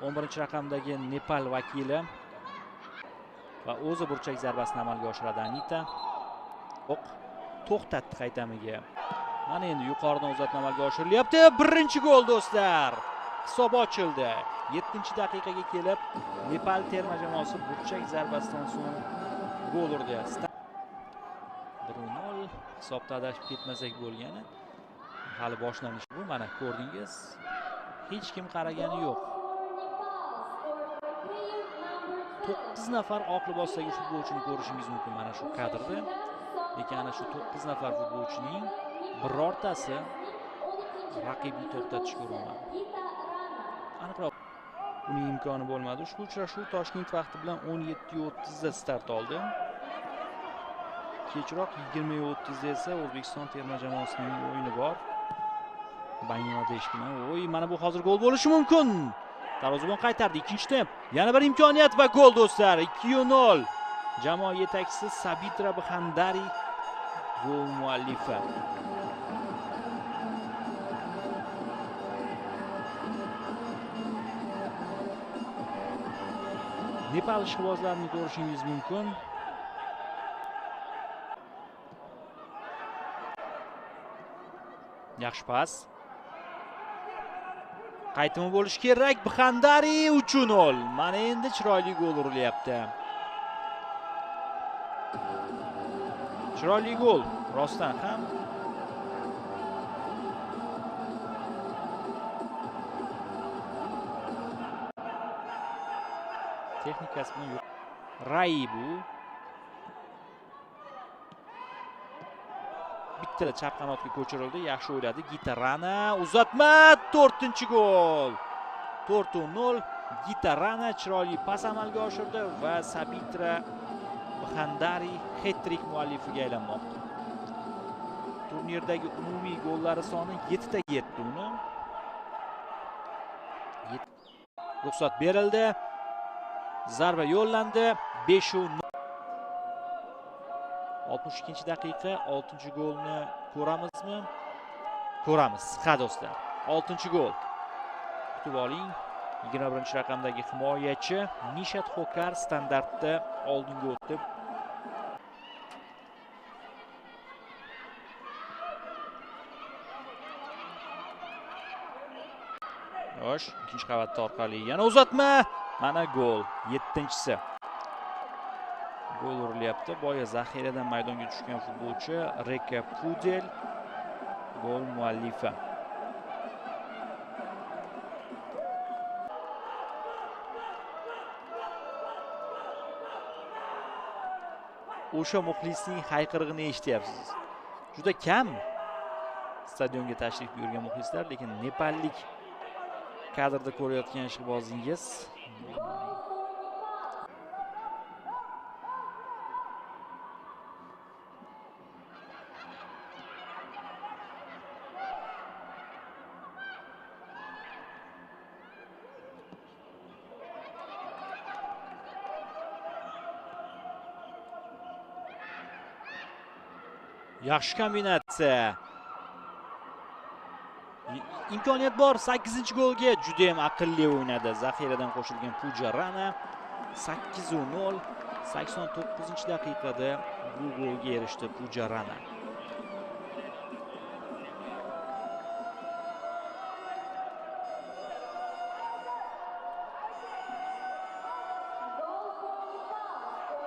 11-raqamdagi Nepal vakili va o'zi burchak zarbasini amalga oshiradi Anita. To'xtatdi qaytamiga. Mana endi yuqoridan uzatma amalga oshirilyapti. Birinchi gol do'stlar. Hisob ochildi. 7-daqiqaga kelib Nepal terma jamoasi burchak zarbasidan so'ng gol urdi. 1-0 hisobda adashib ketmasak bo'lgani. Hali boshlanishi bu. Mana ko'rdingiz. Hech kim qaragani yo'q. 9 nafar oq libosdagi futbolchini ko'rishingiz mumkin mana shu kadrda. Lekin ana shu 9 nafar futbolchining birortasi raqibni to'xtatishga urinmadi. Aniqroq uning imkoni bo'lmadi. Ushbu uchrashuv Toshkent vaqti bilan 17:30 da start oldi. Kechroq 20:30 da esa O'zbekiston terma jamoasining o'yini bor. Bangladesh bilan. Mana bu hozir gol bo'lishi mumkin. Darvozabon qaytardi. Ikkinchi temp. Yana bir imkoniyat va gol do'stlar. 2-0. Jamoa yetakchisi Sabitra Bxandari gol muallifi. Nepal ishqibozlarini ko'rishingiz mumkin. Yaxshi pas. Qaytimi bo'lishi kerak. Bxandari 3-0. Mana endi chiroyli gol urilyapti. Chiroyli gol rostdan ham. Texnikasi bilan yo'q. Raibu bitta chap qanotga ko'chirildi. Yaxshi o'yladi. Gitarana uzatma 4-gol. 4-0. Gitarana chiroyli pas amalga oshirdi va Sabitra Bxandari hat-trick muallifiga aylanmoqda. Turnirdagi umumiy gollari soni 7 taga yetdi uni. Ruxsat berildi. Zarba yo'llandi. 5-0. 62-daqiqa 6-golni ko'ramizmi? Ko'ramiz. Ha do'stlar. 6-gol. Kutib oling. 21-raqamdagi himoyachi Nishat Xokar standartda oldinga o'tdi. Yosh, ikkinchi qavat orqali yana uzatma. Mana gol. 7-si. Gol urilyapti. Boya zaxiradan maydonga tushgan futbolchi Reka Pudel gol muallifi. O'sha muxlisning hayqirig'ini eshityapsiz. Juda kam stadionga tashrif buyurgan muxlislar, lekin nepallik kadrda ko'rayotgan ishqibozingiz yaxshi kombinatsiya. Imkoniyat bor 8-golga. Juda ham aqlli o'ynadi. Zaxiradan qo'shilgan Pujarana 8-0. 89-daqiqada bu golga erishdi Pujarana.